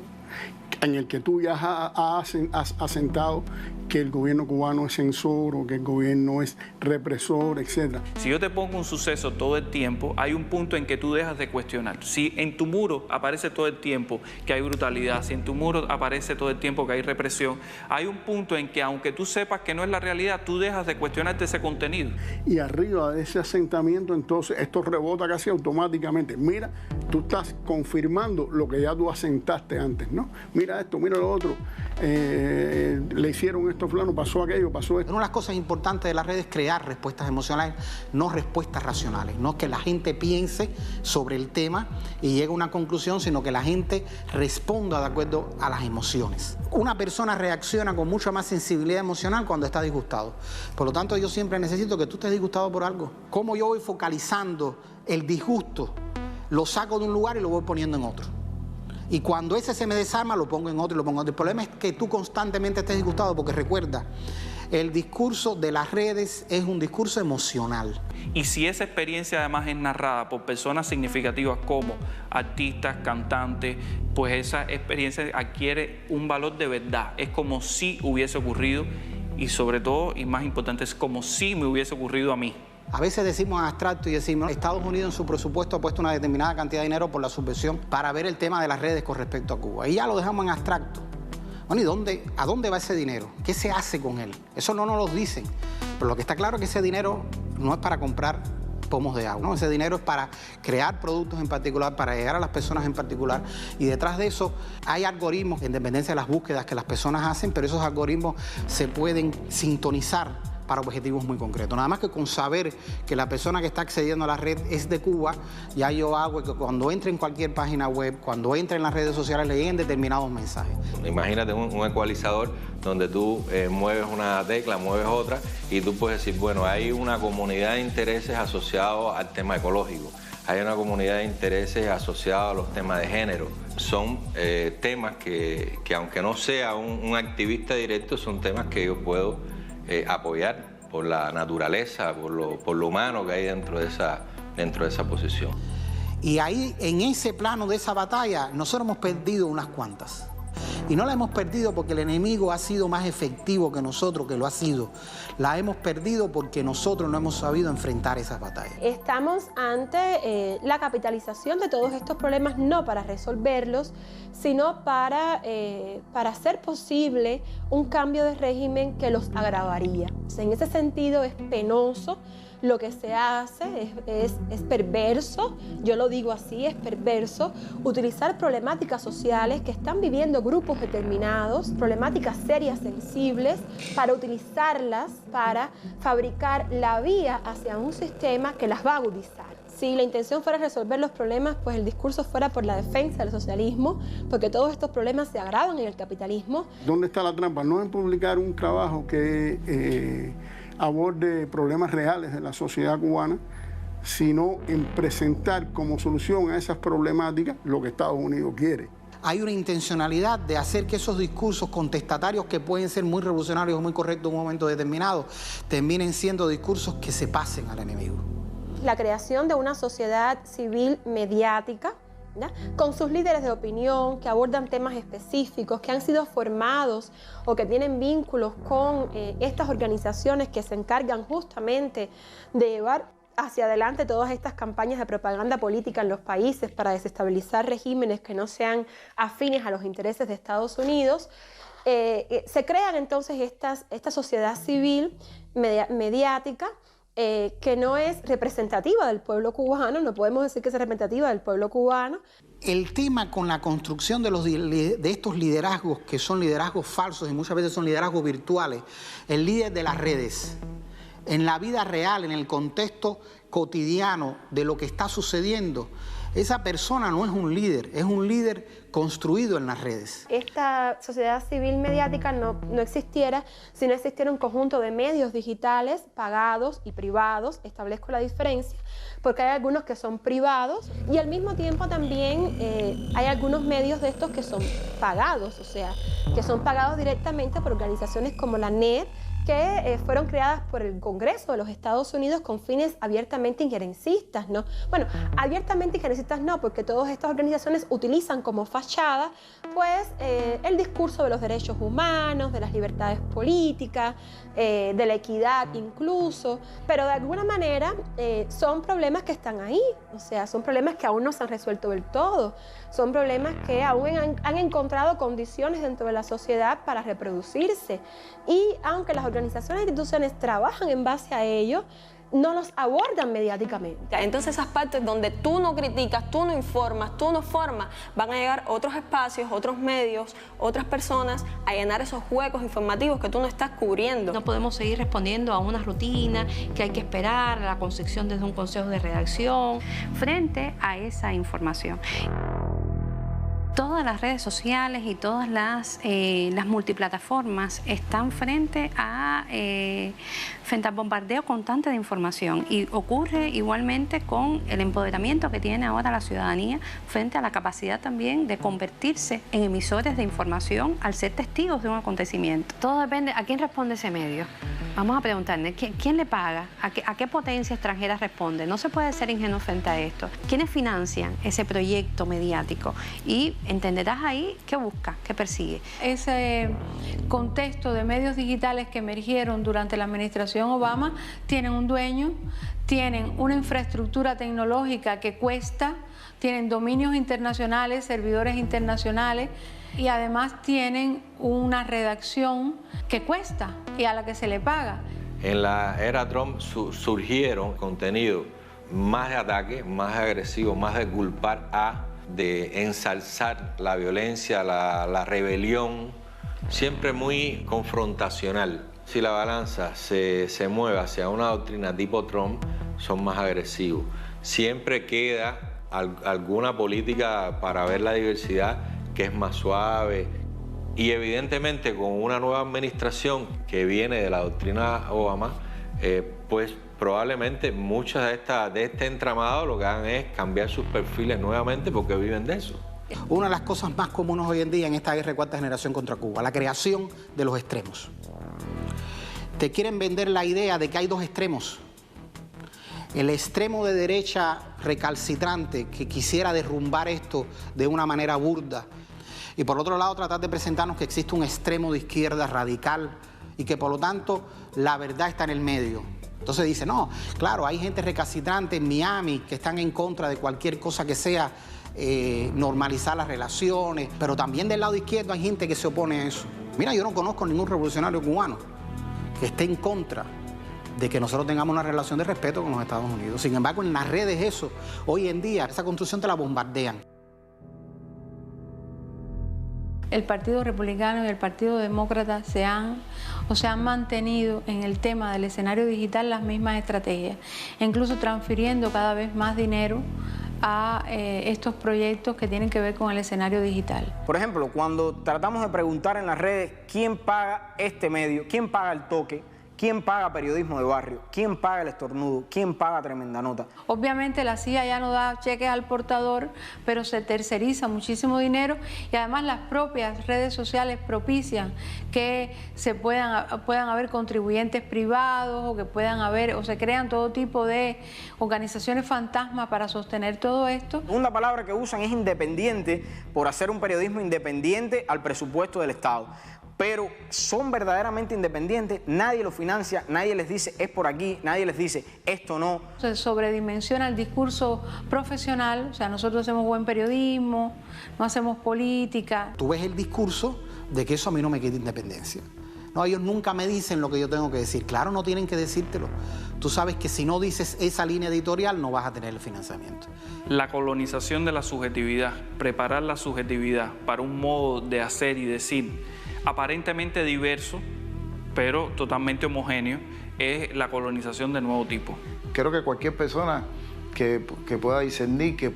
[SPEAKER 8] en el que tú ya has asentado que el gobierno cubano es censor o que el gobierno es represor, etc.
[SPEAKER 12] Si yo te pongo un suceso todo el tiempo, hay un punto en que tú dejas de cuestionar. Si en tu muro aparece todo el tiempo que hay brutalidad, si en tu muro aparece todo el tiempo que hay represión, hay un punto en que aunque tú sepas que no es la realidad, tú dejas de cuestionarte ese contenido.
[SPEAKER 8] Y arriba de ese asentamiento, entonces, esto rebota casi automáticamente. Mira, tú estás confirmando lo que ya tú asentaste antes, ¿no? Mira esto, mira lo otro. Le hicieron esto a fulano, pasó aquello, pasó esto.
[SPEAKER 6] Una de las cosas importantes de las redes es crear respuestas emocionales, no respuestas racionales. No que la gente piense sobre el tema y llegue a una conclusión, sino que la gente responda de acuerdo a las emociones. Una persona reacciona con mucha más sensibilidad emocional cuando está disgustado. Por lo tanto, yo siempre necesito que tú estés disgustado por algo. ¿Cómo yo voy focalizando el disgusto? Lo saco de un lugar y lo voy poniendo en otro. Y cuando ese se me desarma, lo pongo en otro y lo pongo en otro. El problema es que tú constantemente estés disgustado porque recuerda, El discurso de las redes es un discurso emocional.
[SPEAKER 12] Y si esa experiencia además es narrada por personas significativas como artistas, cantantes, pues esa experiencia adquiere un valor de verdad. Es como si hubiese ocurrido y sobre todo, y más importante, es como si me hubiese ocurrido a mí.
[SPEAKER 6] A veces decimos en abstracto y decimos, Estados Unidos en su presupuesto ha puesto una determinada cantidad de dinero por la subvención para ver el tema de las redes con respecto a Cuba. Y ya lo dejamos en abstracto. Bueno, ¿y a dónde va ese dinero? ¿Qué se hace con él? Eso no nos lo dicen. Pero lo que está claro es que ese dinero no es para comprar pomos de agua, ¿no? Ese dinero es para crear productos en particular, para llegar a las personas en particular. Y detrás de eso hay algoritmos, en dependencia de las búsquedas que las personas hacen, pero esos algoritmos se pueden sintonizar para objetivos muy concretos. Nada más que con saber que la persona que está accediendo a la red es de Cuba, ya yo hago que cuando entre en cualquier página web, cuando entre en las redes sociales, le lleguen determinados mensajes.
[SPEAKER 14] Imagínate un ecualizador donde tú mueves una tecla, mueves otra, y tú puedes decir, bueno, hay una comunidad de intereses asociados al tema ecológico, hay una comunidad de intereses asociados a los temas de género. Son temas que aunque no sea un activista directo, son temas que yo puedo apoyar por la naturaleza, por lo humano que hay dentro de esa posición.
[SPEAKER 6] Y ahí, en ese plano de esa batalla, nosotros hemos perdido unas cuantas. Y no la hemos perdido porque el enemigo ha sido más efectivo que nosotros, que lo ha sido. La hemos perdido porque nosotros no hemos sabido enfrentar esas batallas.
[SPEAKER 15] Estamos ante la capitalización de todos estos problemas, no para resolverlos, sino para hacer posible un cambio de régimen que los agravaría. En ese sentido es penoso. Lo que se hace es perverso, yo lo digo así, es perverso, utilizar problemáticas sociales que están viviendo grupos determinados, problemáticas serias, sensibles, para utilizarlas para fabricar la vía hacia un sistema que las va a agudizar. Si la intención fuera resolver los problemas, pues el discurso fuera por la defensa del socialismo, porque todos estos problemas se agravan en el capitalismo.
[SPEAKER 8] ¿Dónde está la trampa? No en publicar un trabajo que aborde problemas reales de la sociedad cubana, sino en presentar como solución a esas problemáticas lo que Estados Unidos quiere.
[SPEAKER 6] Hay una intencionalidad de hacer que esos discursos contestatarios, que pueden ser muy revolucionarios o muy correctos en un momento determinado, terminen siendo discursos que se pasen al enemigo.
[SPEAKER 15] La creación de una sociedad civil mediática, ¿ya?, con sus líderes de opinión que abordan temas específicos, que han sido formados o que tienen vínculos con estas organizaciones que se encargan justamente de llevar hacia adelante todas estas campañas de propaganda política en los países para desestabilizar regímenes que no sean afines a los intereses de Estados Unidos. Se crean entonces esta sociedad civil mediática que no es representativa del pueblo cubano, no podemos decir que es representativa del pueblo cubano.
[SPEAKER 6] El tema con la construcción de estos liderazgos, que son liderazgos falsos y muchas veces son liderazgos virtuales, el líder de las redes, en la vida real, en el contexto cotidiano de lo que está sucediendo, esa persona no es un líder, es un líder construido en las redes.
[SPEAKER 15] Esta sociedad civil mediática no existiera si no existiera un conjunto de medios digitales pagados y privados, establezco la diferencia, porque hay algunos que son privados y al mismo tiempo también hay algunos medios de estos que son pagados, o sea, que son pagados directamente por organizaciones como la NET, que fueron creadas por el Congreso de los Estados Unidos con fines abiertamente injerencistas, ¿no? Bueno, abiertamente injerencistas no, porque todas estas organizaciones utilizan como fachada, pues, el discurso de los derechos humanos, de las libertades políticas, de la equidad incluso, pero de alguna manera son problemas que están ahí, o sea, son problemas que aún no se han resuelto del todo, son problemas que aún han encontrado condiciones dentro de la sociedad para reproducirse, y aunque las organizaciones e instituciones trabajan en base a ello, no los abordan mediáticamente.
[SPEAKER 5] Entonces esas partes donde tú no criticas, tú no informas, tú no formas, van a llegar otros espacios, otros medios, otras personas a llenar esos huecos informativos que tú no estás cubriendo.
[SPEAKER 13] No podemos seguir respondiendo a una rutina que hay que esperar, a la concepción desde un consejo de redacción, frente a esa información. Todas las redes sociales y todas las multiplataformas están frente al bombardeo constante de información, y ocurre igualmente con el empoderamiento que tiene ahora la ciudadanía frente a la capacidad también de convertirse en emisores de información al ser testigos de un acontecimiento. Todo depende a quién responde ese medio. Vamos a preguntarle, ¿quién le paga? ¿A qué potencia extranjera responde? No se puede ser ingenuo frente a esto. ¿Quiénes financian ese proyecto mediático? Y entenderás ahí qué busca, qué persigue.
[SPEAKER 10] Ese contexto de medios digitales que emergieron durante la administración Obama tienen un dueño, tienen una infraestructura tecnológica que cuesta, tienen dominios internacionales, servidores internacionales, y además tienen una redacción que cuesta y a la que se le paga.
[SPEAKER 14] En la era Trump surgieron contenidos más de ataque, más agresivos, más de culpar de ensalzar la violencia, la rebelión, siempre muy confrontacional. Si la balanza se mueve hacia una doctrina tipo Trump, son más agresivos. Siempre queda alguna política para ver la diversidad que es más suave, y evidentemente con una nueva administración que viene de la doctrina Obama, pues probablemente muchas de este entramado lo que hagan es cambiar sus perfiles nuevamente porque viven de eso.
[SPEAKER 6] Una de las cosas más comunes hoy en día en esta guerra de cuarta generación contra Cuba, la creación de los extremos. Te quieren vender la idea de que hay dos extremos. El extremo de derecha recalcitrante que quisiera derrumbar esto de una manera burda, y por otro lado tratar de presentarnos que existe un extremo de izquierda radical y que por lo tanto la verdad está en el medio. Entonces dice, no, claro, hay gente recalcitrante en Miami que están en contra de cualquier cosa que sea normalizar las relaciones, pero también del lado izquierdo hay gente que se opone a eso. Mira, yo no conozco ningún revolucionario cubano que esté en contra de que nosotros tengamos una relación de respeto con los Estados Unidos. Sin embargo, en las redes eso, hoy en día, esa construcción te la bombardean.
[SPEAKER 10] El Partido Republicano y el Partido Demócrata se han mantenido en el tema del escenario digital las mismas estrategias, incluso transfiriendo cada vez más dinero a estos proyectos que tienen que ver con el escenario digital.
[SPEAKER 4] Por ejemplo, cuando tratamos de preguntar en las redes quién paga este medio, quién paga el toque, quién paga periodismo de barrio, quién paga el estornudo, quién paga tremenda nota.
[SPEAKER 10] Obviamente la CIA ya no da cheques al portador, pero se terceriza muchísimo dinero, y además las propias redes sociales propician que puedan haber contribuyentes privados, o que puedan haber, o se crean todo tipo de organizaciones fantasmas para sostener todo esto.
[SPEAKER 4] Una palabra que usan es independiente, por hacer un periodismo independiente al presupuesto del Estado. Pero son verdaderamente independientes, nadie los financia, nadie les dice es por aquí, nadie les dice esto no.
[SPEAKER 10] Se sobredimensiona el discurso profesional, o sea, nosotros hacemos buen periodismo, no hacemos política.
[SPEAKER 6] Tú ves el discurso de que eso a mí no me quita independencia. No, ellos nunca me dicen lo que yo tengo que decir. Claro, no tienen que decírtelo. Tú sabes que si no dices esa línea editorial no vas a tener el financiamiento.
[SPEAKER 12] La colonización de la subjetividad, preparar la subjetividad para un modo de hacer y decir aparentemente diverso, pero totalmente homogéneo, es la colonización de nuevo tipo.
[SPEAKER 9] Creo que cualquier persona que pueda discernir, que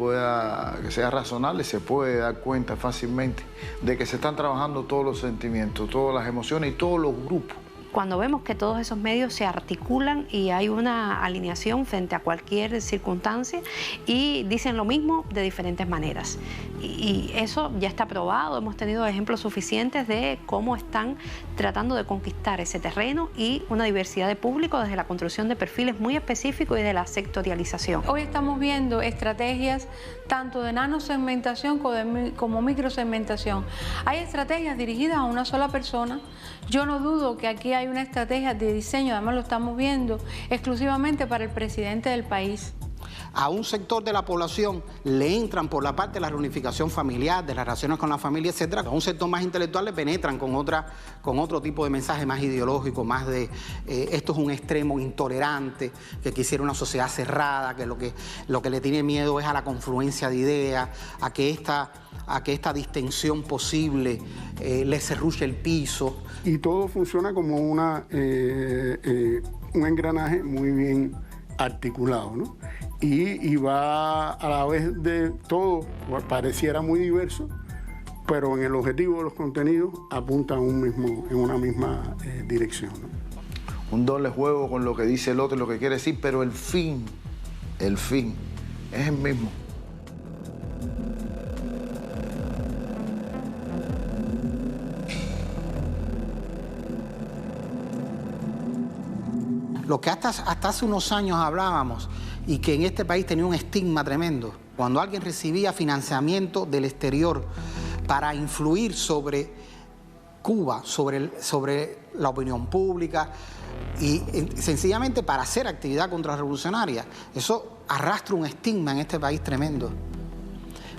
[SPEAKER 9] sea razonable, se puede dar cuenta fácilmente de que se están trabajando todos los sentimientos, todas las emociones y todos los grupos.
[SPEAKER 13] Cuando vemos que todos esos medios se articulan y hay una alineación frente a cualquier circunstancia y dicen lo mismo de diferentes maneras. Y eso ya está probado, hemos tenido ejemplos suficientes de cómo están tratando de conquistar ese terreno y una diversidad de público desde la construcción de perfiles muy específicos y de la sectorialización.
[SPEAKER 10] Hoy estamos viendo estrategias tanto de nanosegmentación como microsegmentación. Hay estrategias dirigidas a una sola persona. Yo no dudo que aquí hay una estrategia de diseño, además lo estamos viendo, exclusivamente para el presidente del país.
[SPEAKER 6] A un sector de la población le entran por la parte de la reunificación familiar, de las relaciones con la familia, etcétera. A un sector más intelectual le penetran con otro tipo de mensaje más ideológico, más de esto es un extremo intolerante, que quisiera una sociedad cerrada, que lo que le tiene miedo es a la confluencia de ideas, a que esta distensión posible le serruche el piso.
[SPEAKER 8] Y todo funciona como un engranaje muy bien articulado, ¿no? Y va a la vez de todo, pareciera muy diverso, pero en el objetivo de los contenidos apuntan en una misma dirección, ¿no?
[SPEAKER 9] Un doble juego con lo que dice el otro y lo que quiere decir, pero el fin es el mismo.
[SPEAKER 6] Lo que hasta hace unos años hablábamos y que en este país tenía un estigma tremendo, cuando alguien recibía financiamiento del exterior para influir sobre Cuba, sobre la opinión pública y sencillamente para hacer actividad contrarrevolucionaria, eso arrastra un estigma en este país tremendo.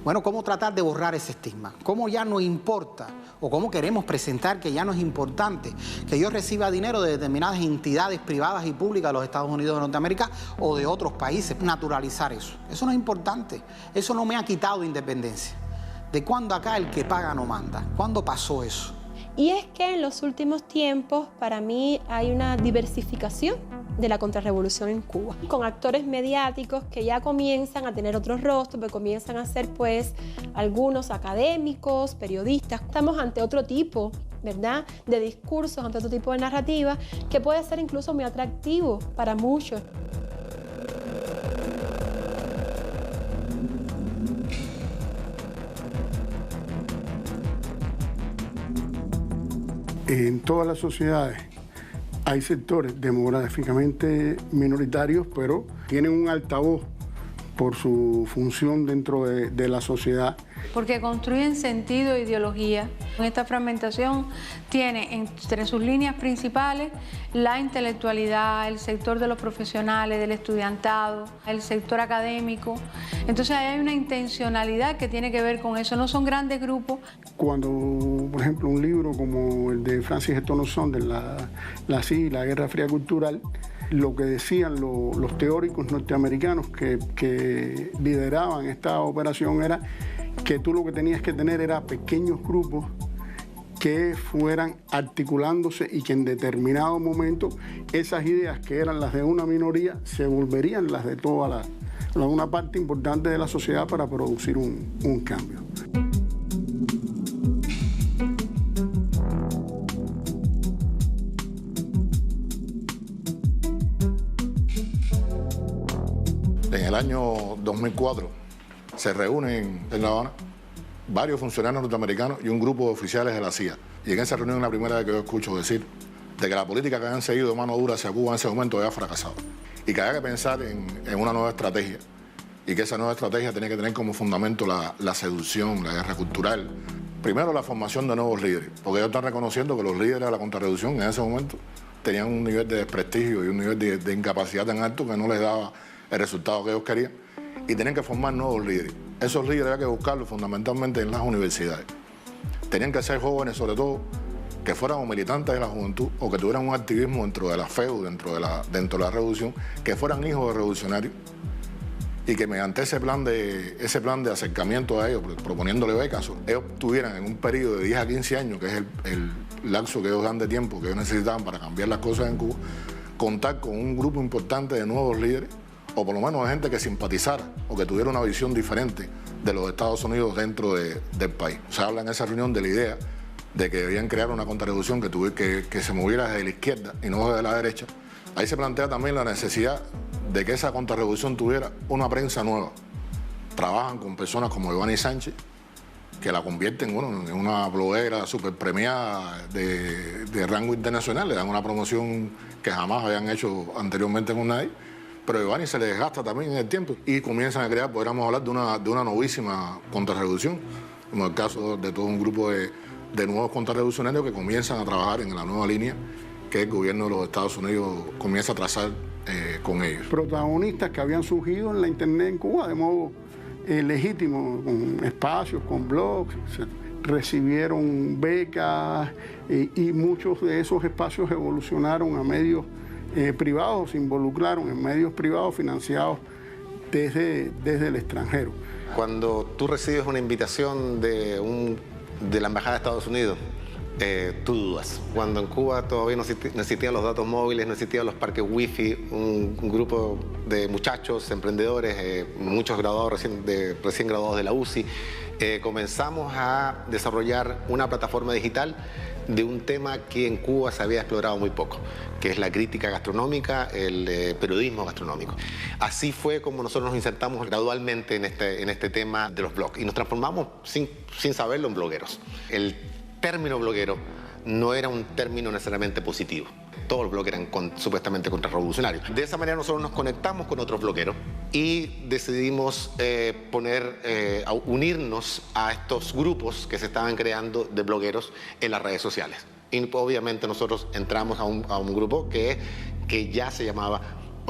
[SPEAKER 6] Bueno, ¿cómo tratar de borrar ese estigma? ¿Cómo ya no importa o cómo queremos presentar que ya no es importante que yo reciba dinero de determinadas entidades privadas y públicas de los Estados Unidos de Norteamérica o de otros países? Naturalizar eso. Eso no es importante. Eso no me ha quitado independencia. ¿De cuándo acá el que paga no manda? ¿Cuándo pasó eso?
[SPEAKER 15] Y es que en los últimos tiempos, para mí, hay una diversificación de la contrarrevolución en Cuba, con actores mediáticos que ya comienzan a tener otros rostros, que comienzan a ser, pues, algunos académicos, periodistas. Estamos ante otro tipo, ¿verdad?, de discursos, ante otro tipo de narrativa, que puede ser incluso muy atractivo para muchos.
[SPEAKER 8] En todas las sociedades hay sectores demográficamente minoritarios, pero tienen un altavoz por su función dentro de la sociedad.
[SPEAKER 10] Porque construyen sentido e ideología. Esta fragmentación tiene entre sus líneas principales la intelectualidad, el sector de los profesionales, del estudiantado, el sector académico. Entonces hay una intencionalidad que tiene que ver con eso. No son grandes grupos.
[SPEAKER 8] Cuando, por ejemplo, un libro como el de Francis Estono Saunders, la CIA, la Guerra Fría Cultural, lo que decían los teóricos norteamericanos que lideraban esta operación era que tú lo que tenías que tener era pequeños grupos que fueran articulándose y que en determinado momento esas ideas que eran las de una minoría se volverían las de toda una parte importante de la sociedad para producir un cambio.
[SPEAKER 16] En el año 2004 se reúnen en La Habana varios funcionarios norteamericanos y un grupo de oficiales de la CIA. Y en esa reunión es la primera vez que yo escucho decir de que la política que habían seguido de mano dura hacia Cuba en ese momento había fracasado. Y que había que pensar en una nueva estrategia. Y que esa nueva estrategia tenía que tener como fundamento la seducción, la guerra cultural. Primero, la formación de nuevos líderes. Porque ellos están reconociendo que los líderes de la contrarrevolución en ese momento tenían un nivel de desprestigio y un nivel de incapacidad tan alto que no les daba el resultado que ellos querían. Y tenían que formar nuevos líderes. Esos líderes había que buscarlos fundamentalmente en las universidades. Tenían que ser jóvenes, sobre todo, que fueran o militantes de la juventud o que tuvieran un activismo dentro de la FEU, dentro de la revolución, que fueran hijos de revolucionarios y que mediante ese plan de acercamiento a ellos, proponiéndole becas, ellos tuvieran en un periodo de 10 a 15 años, que es el lapso que ellos dan de tiempo que ellos necesitaban para cambiar las cosas en Cuba, contar con un grupo importante de nuevos líderes o por lo menos de gente que simpatizara o que tuviera una visión diferente de los Estados Unidos dentro del país. Se habla en esa reunión de la idea de que debían crear una contrarrevolución que se moviera desde la izquierda y no desde la derecha. Ahí se plantea también la necesidad de que esa contrarrevolución tuviera una prensa nueva. Trabajan con personas como Ivani Sánchez, que la convierten en una bloguera súper premiada de rango internacional, le dan una promoción que jamás habían hecho anteriormente con nadie. Pero a Ivani se le desgasta también en el tiempo y comienzan a crear, podríamos hablar de una novísima contrarrevolución, como el caso de todo un grupo de nuevos contrarrevolucionarios que comienzan a trabajar en la nueva línea que el gobierno de los Estados Unidos comienza a trazar con ellos.
[SPEAKER 8] Protagonistas que habían surgido en la internet en Cuba de modo legítimo, con espacios, con blogs, recibieron becas y muchos de esos espacios evolucionaron a medios privados, se involucraron en medios privados financiados desde el extranjero.
[SPEAKER 17] Cuando tú recibes una invitación de la Embajada de Estados Unidos tú dudas. Cuando en Cuba todavía no existían los datos móviles, no existían los parques wifi, un grupo de muchachos, emprendedores, muchos graduados recién graduados de la UCI, comenzamos a desarrollar una plataforma digital de un tema que en Cuba se había explorado muy poco, que es la crítica gastronómica, el periodismo gastronómico. Así fue como nosotros nos insertamos gradualmente en este tema de los blogs y nos transformamos sin saberlo en blogueros. El término bloguero no era un término necesariamente positivo. Todos los blogueros eran supuestamente contrarrevolucionarios. De esa manera nosotros nos conectamos con otros blogueros y decidimos unirnos a estos grupos que se estaban creando de blogueros en las redes sociales. Y obviamente nosotros entramos a un grupo que ya se llamaba,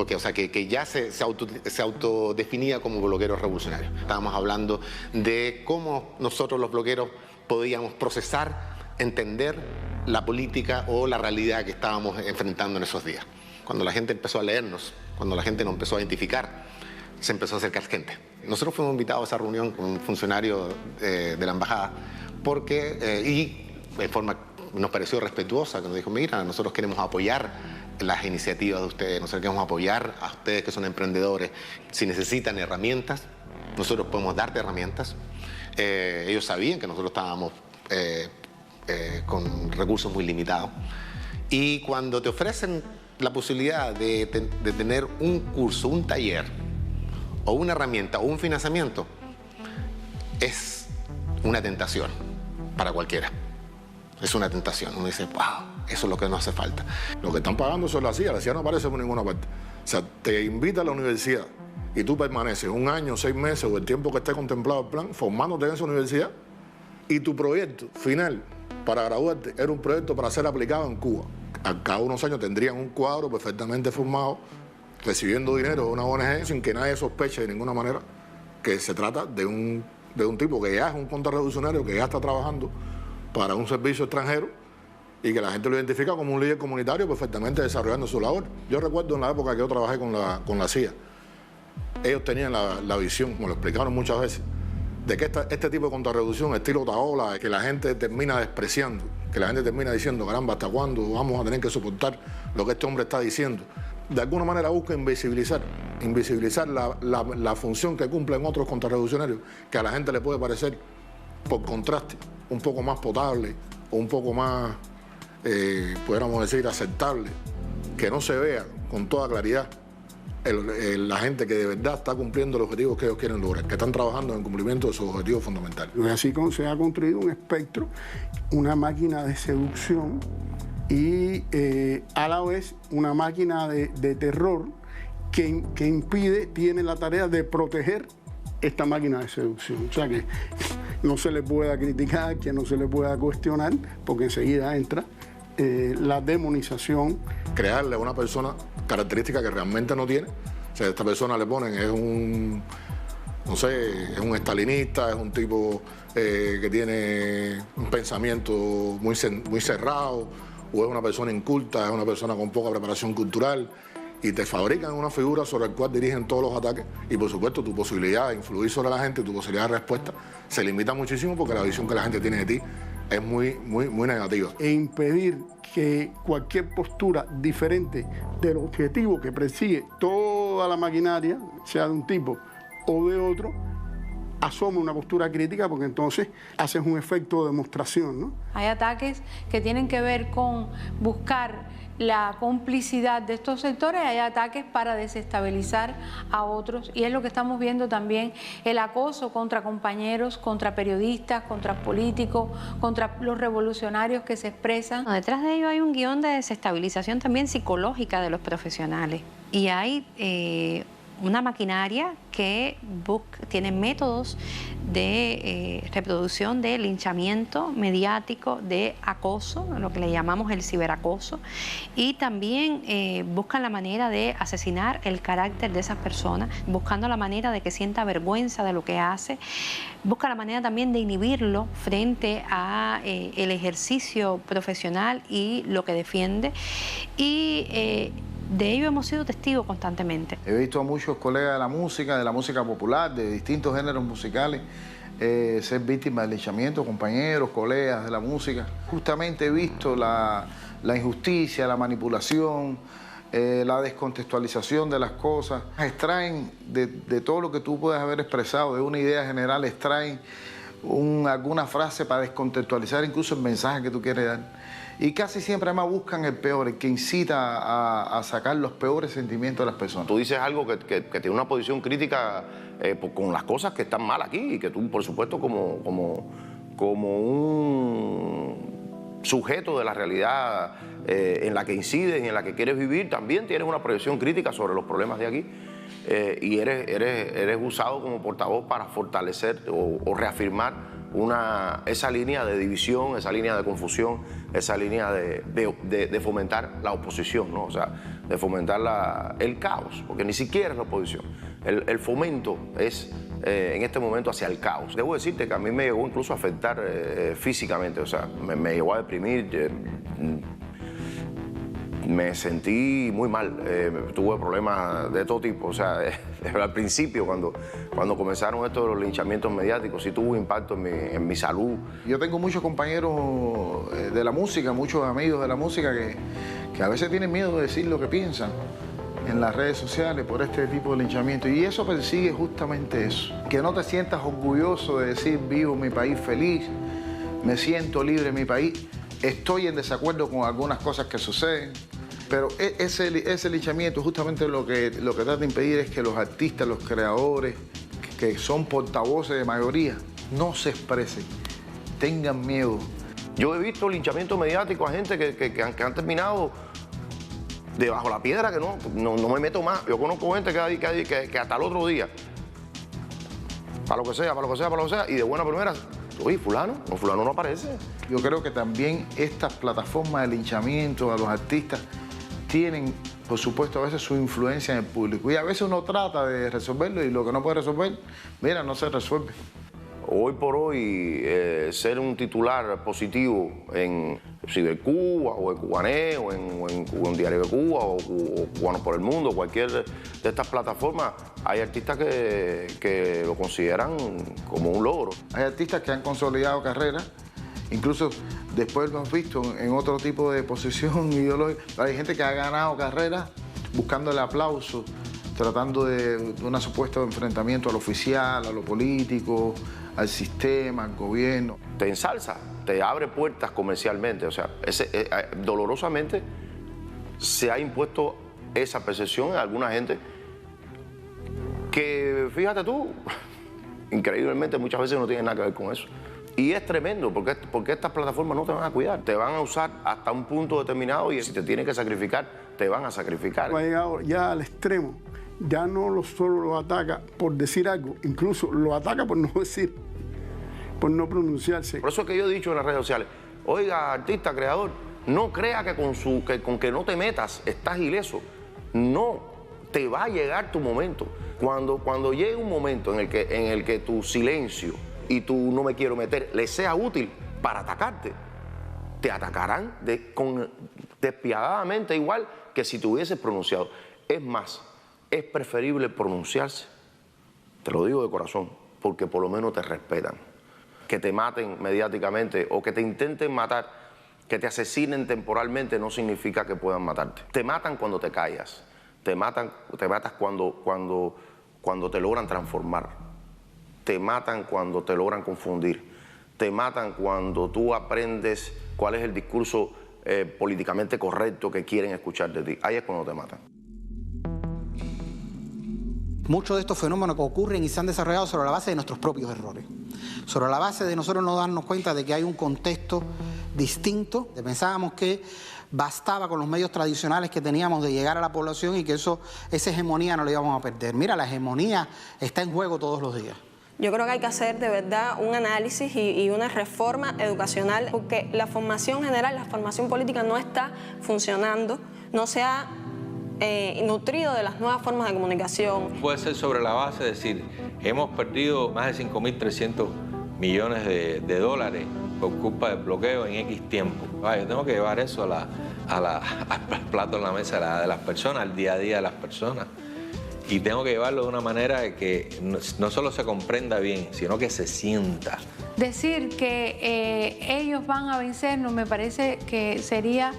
[SPEAKER 17] que ya se autodefinía como blogueros revolucionarios. Estábamos hablando de cómo nosotros los blogueros podíamos procesar, entender la política o la realidad que estábamos enfrentando en esos días. Cuando la gente empezó a leernos, cuando la gente nos empezó a identificar, se empezó a acercar gente. Nosotros fuimos invitados a esa reunión con un funcionario de la embajada y de forma nos pareció respetuosa, que nos dijo, mira, nosotros queremos apoyar las iniciativas de ustedes, nosotros queremos apoyar a ustedes que son emprendedores. Si necesitan herramientas, nosotros podemos darte herramientas. Ellos sabían que nosotros estábamos con recursos muy limitados. Y cuando te ofrecen la posibilidad de tener un curso, un taller, o una herramienta, o un financiamiento, es una tentación para cualquiera. Es una tentación. Uno dice, wow, eso es lo que nos hace falta.
[SPEAKER 16] Lo que están pagando son la CIA no aparece por ninguna parte. O sea, te invita a la universidad y tú permaneces 1 año, 6 meses o el tiempo que esté contemplado el plan, formándote en esa universidad, y tu proyecto final para graduarte era un proyecto para ser aplicado en Cuba. A cada unos años tendrían un cuadro perfectamente formado, recibiendo dinero de una ONG sin que nadie sospeche de ninguna manera que se trata de un tipo que ya es un contrarrevolucionario, que ya está trabajando para un servicio extranjero y que la gente lo identifica como un líder comunitario perfectamente desarrollando su labor. Yo recuerdo en la época que yo trabajé con la CIA, ellos tenían la visión, como lo explicaron muchas veces, de que este tipo de contrarrevolución, estilo Otaola, que la gente termina despreciando, que la gente termina diciendo, caramba, ¿hasta cuándo vamos a tener que soportar lo que este hombre está diciendo? De alguna manera busca invisibilizar la función que cumplen otros contrarrevolucionarios, que a la gente le puede parecer, por contraste, un poco más potable o un poco más, pudiéramos decir, aceptable, que no se vea con toda claridad la gente que de verdad está cumpliendo los objetivos que ellos quieren lograr, que están trabajando en el cumplimiento de sus objetivos fundamentales.
[SPEAKER 8] Así se ha construido un espectro, una máquina de seducción y a la vez una máquina de terror que tiene la tarea de proteger esta máquina de seducción. O sea que no se le pueda criticar, que no se le pueda cuestionar, porque enseguida entra la demonización.
[SPEAKER 16] Crearle a una persona características que realmente no tiene. O sea, a esta persona le ponen, es un estalinista, es un tipo que tiene un pensamiento muy cerrado, o es una persona inculta, es una persona con poca preparación cultural, y te fabrican una figura sobre la cual dirigen todos los ataques, y por supuesto tu posibilidad de influir sobre la gente, tu posibilidad de respuesta, se limita muchísimo porque la visión que la gente tiene de ti es muy negativa.
[SPEAKER 8] E impedir que cualquier postura diferente del objetivo que persigue toda la maquinaria, sea de un tipo o de otro, asome una postura crítica, porque entonces haces un efecto de demostración, ¿no?
[SPEAKER 10] Hay ataques que tienen que ver con buscar la complicidad de estos sectores, hay ataques para desestabilizar a otros, y es lo que estamos viendo también, el acoso contra compañeros, contra periodistas, contra políticos, contra los revolucionarios que se expresan.
[SPEAKER 13] Detrás de ello hay un guión de desestabilización también psicológica de los profesionales, y hay una maquinaria que tiene métodos de reproducción de linchamiento mediático, de acoso, lo que le llamamos el ciberacoso, y también buscan la manera de asesinar el carácter de esas personas, buscando la manera de que sienta vergüenza de lo que hace, busca la manera también de inhibirlo frente a el ejercicio profesional y lo que defiende, y de ello hemos sido testigos constantemente.
[SPEAKER 9] He visto a muchos colegas de la música popular, de distintos géneros musicales, ser víctima del linchamiento, compañeros, colegas de la música. Justamente he visto la injusticia, la manipulación, la descontextualización de las cosas. Extraen de todo lo que tú puedes haber expresado, de una idea general, extraen alguna frase para descontextualizar incluso el mensaje que tú quieres dar. Y casi siempre además buscan el peor, el que incita a sacar los peores sentimientos de las personas.
[SPEAKER 11] Tú dices algo que tiene una posición crítica con las cosas que están mal aquí y que tú, por supuesto, como un sujeto de la realidad en la que incides y en la que quieres vivir, también tienes una proyección crítica sobre los problemas de aquí. Y eres usado como portavoz para fortalecer o reafirmar esa línea de división, esa línea de confusión, esa línea de fomentar la oposición, ¿no? O sea, de fomentar el caos, porque ni siquiera es la oposición. El fomento es en este momento hacia el caos. Debo decirte que a mí me llegó incluso a afectar físicamente, o sea, me llegó a deprimir. Me sentí muy mal, tuve problemas de todo tipo, o sea, al principio cuando comenzaron estos de los linchamientos mediáticos, sí tuvo un impacto en mi salud.
[SPEAKER 9] Yo tengo muchos compañeros de la música, muchos amigos de la música que a veces tienen miedo de decir lo que piensan en las redes sociales por este tipo de linchamiento, y eso persigue justamente eso, que no te sientas orgulloso de decir vivo en mi país feliz, me siento libre en mi país, estoy en desacuerdo con algunas cosas que suceden. Pero ese linchamiento justamente lo que trata de impedir es que los artistas, los creadores, que son portavoces de mayoría, no se expresen, tengan miedo.
[SPEAKER 11] Yo he visto linchamiento mediático a gente que han terminado debajo la piedra, que no me meto más. Yo conozco gente que hasta el otro día, para lo que sea, y de buena primera, oye, fulano no aparece.
[SPEAKER 9] Yo creo que también estas plataformas de linchamiento a los artistas tienen, por supuesto, a veces su influencia en el público. Y a veces uno trata de resolverlo y lo que no puede resolver, mira, no se resuelve.
[SPEAKER 11] Hoy por hoy, ser un titular positivo en Cibercuba o en Cubané o en Diario de Cuba o Cubanos por el Mundo, cualquier de estas plataformas, hay artistas que lo consideran como un logro.
[SPEAKER 9] Hay artistas que han consolidado carreras, incluso después lo hemos visto en otro tipo de posición ideológica. Hay gente que ha ganado carreras buscando el aplauso, tratando de un supuesto enfrentamiento al oficial, a lo político, al sistema, al gobierno.
[SPEAKER 11] Te ensalza, te abre puertas comercialmente. O sea, dolorosamente se ha impuesto esa percepción en alguna gente que, fíjate tú, increíblemente muchas veces no tiene nada que ver con eso. Y es tremendo, porque estas plataformas no te van a cuidar, te van a usar hasta un punto determinado y si te tienen que sacrificar, te van a sacrificar.
[SPEAKER 8] Ha llegado ya al extremo, ya no solo lo ataca por decir algo, incluso lo ataca por no decir, por no pronunciarse.
[SPEAKER 11] Por eso es que yo he dicho en las redes sociales, oiga, artista, creador, no crea que con que no te metas estás ileso. No, te va a llegar tu momento. Cuando llegue un momento en el que tu silencio y tú no me quiero meter, le sea útil para atacarte, te atacarán despiadadamente igual que si te hubieses pronunciado. Es más, es preferible pronunciarse, te lo digo de corazón, porque por lo menos te respetan. Que te maten mediáticamente o que te intenten matar, que te asesinen temporalmente no significa que puedan matarte. Te matan cuando te callas, te matas cuando te logran transformar. Te matan cuando te logran confundir, te matan cuando tú aprendes cuál es el discurso políticamente correcto que quieren escuchar de ti. Ahí es cuando te matan.
[SPEAKER 6] Muchos de estos fenómenos que ocurren y se han desarrollado sobre la base de nuestros propios errores, sobre la base de nosotros no darnos cuenta de que hay un contexto distinto. Pensábamos que bastaba con los medios tradicionales que teníamos de llegar a la población y que esa hegemonía no la íbamos a perder. Mira, la hegemonía está en juego todos los días.
[SPEAKER 5] Yo creo que hay que hacer de verdad un análisis y una reforma educacional porque la formación general, la formación política no está funcionando, no se ha nutrido de las nuevas formas de comunicación.
[SPEAKER 14] Puede ser sobre la base de decir, hemos perdido más de 5.300 millones de dólares por culpa del bloqueo en X tiempo. Yo tengo que llevar eso al plato en la mesa de las personas, al día a día de las personas. y tengo que llevarlo de una manera de que no solo se comprenda bien, sino que se sienta.
[SPEAKER 10] Decir que ellos van a vencernos me parece que sería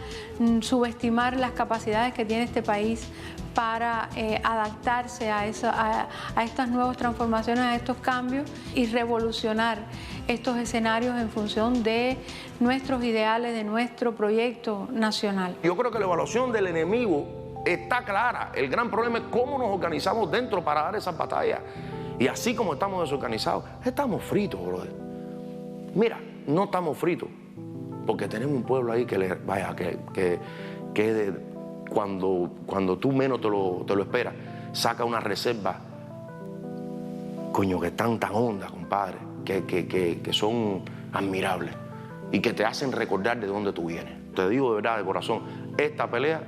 [SPEAKER 10] subestimar las capacidades que tiene este país para adaptarse a estas nuevas transformaciones, a estos cambios y revolucionar estos escenarios en función de nuestros ideales, de nuestro proyecto nacional.
[SPEAKER 18] Yo creo que la evaluación del enemigo está clara. El gran problema es cómo nos organizamos dentro para dar esas batallas. Y así como estamos desorganizados, estamos fritos, brother. Mira, no estamos fritos, porque tenemos un pueblo ahí que cuando tú menos te lo esperas, saca una reserva, coño, que están tan hondas, compadre, que son admirables y que te hacen recordar de dónde tú vienes. Te digo de verdad, de corazón, esta pelea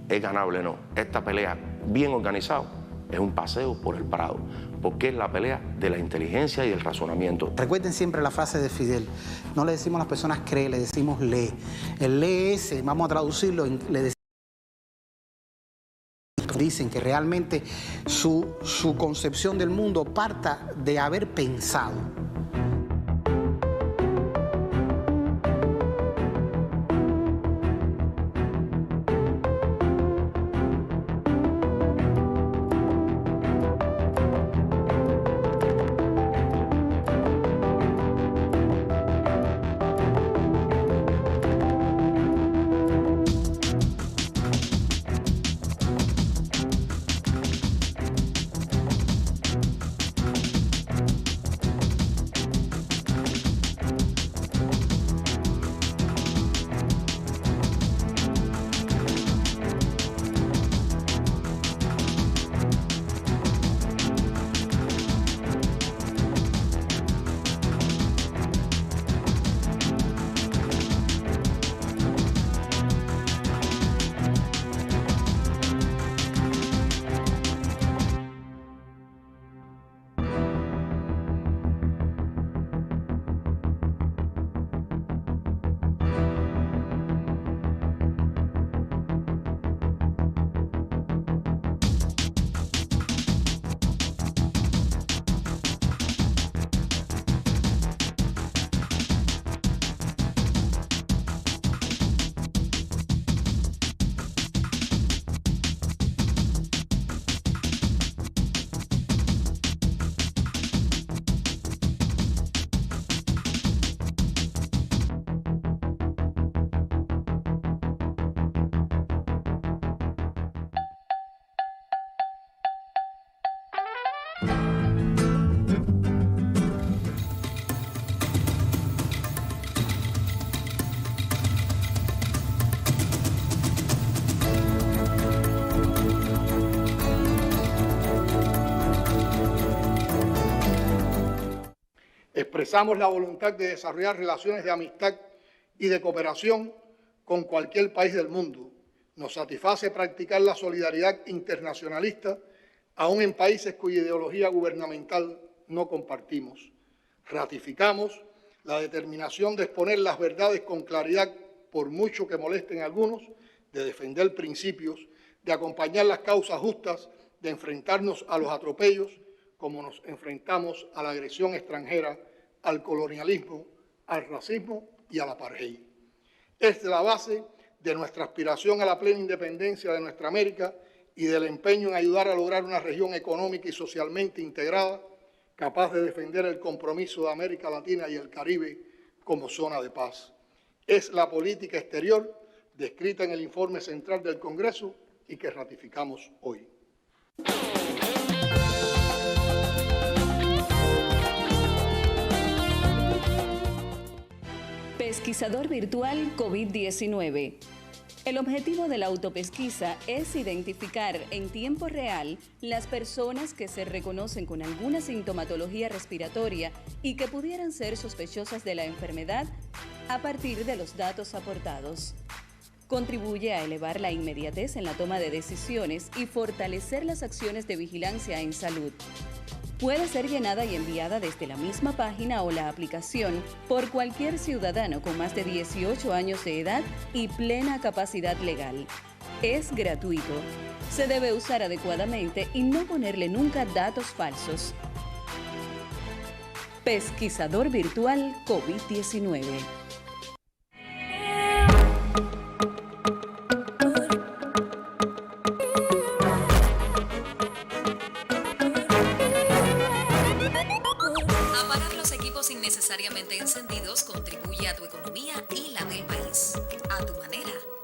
[SPEAKER 18] es ganable, no. Esta pelea bien organizada es un paseo por el Prado, porque es la pelea de la inteligencia y el razonamiento.
[SPEAKER 6] Recuerden siempre la frase de Fidel, no le decimos a las personas cree, le decimos lee. El lee ese, vamos a traducirlo, dicen que realmente su concepción del mundo parta de haber pensado.
[SPEAKER 19] Expresamos la voluntad de desarrollar relaciones de amistad y de cooperación con cualquier país del mundo. Nos satisface practicar la solidaridad internacionalista aún en países cuya ideología gubernamental no compartimos. Ratificamos la determinación de exponer las verdades con claridad, por mucho que molesten a algunos, de defender principios, de acompañar las causas justas, de enfrentarnos a los atropellos, como nos enfrentamos a la agresión extranjera, al colonialismo, al racismo y al apartheid. Es la base de nuestra aspiración a la plena independencia de nuestra América y del empeño en ayudar a lograr una región económica y socialmente integrada, capaz de defender el compromiso de América Latina y el Caribe como zona de paz. Es la política exterior descrita en el informe central del Congreso y que ratificamos hoy.
[SPEAKER 20] Pesquisador virtual COVID-19. El objetivo de la autopesquisa es identificar en tiempo real las personas que se reconocen con alguna sintomatología respiratoria y que pudieran ser sospechosas de la enfermedad a partir de los datos aportados. Contribuye a elevar la inmediatez en la toma de decisiones y fortalecer las acciones de vigilancia en salud. Puede ser llenada y enviada desde la misma página o la aplicación por cualquier ciudadano con más de 18 años de edad y plena capacidad legal. Es gratuito. Se debe usar adecuadamente y no ponerle nunca datos falsos. Pesquisador virtual COVID-19.
[SPEAKER 21] Apagar los equipos innecesariamente encendidos contribuye a tu economía y la del país. A tu manera.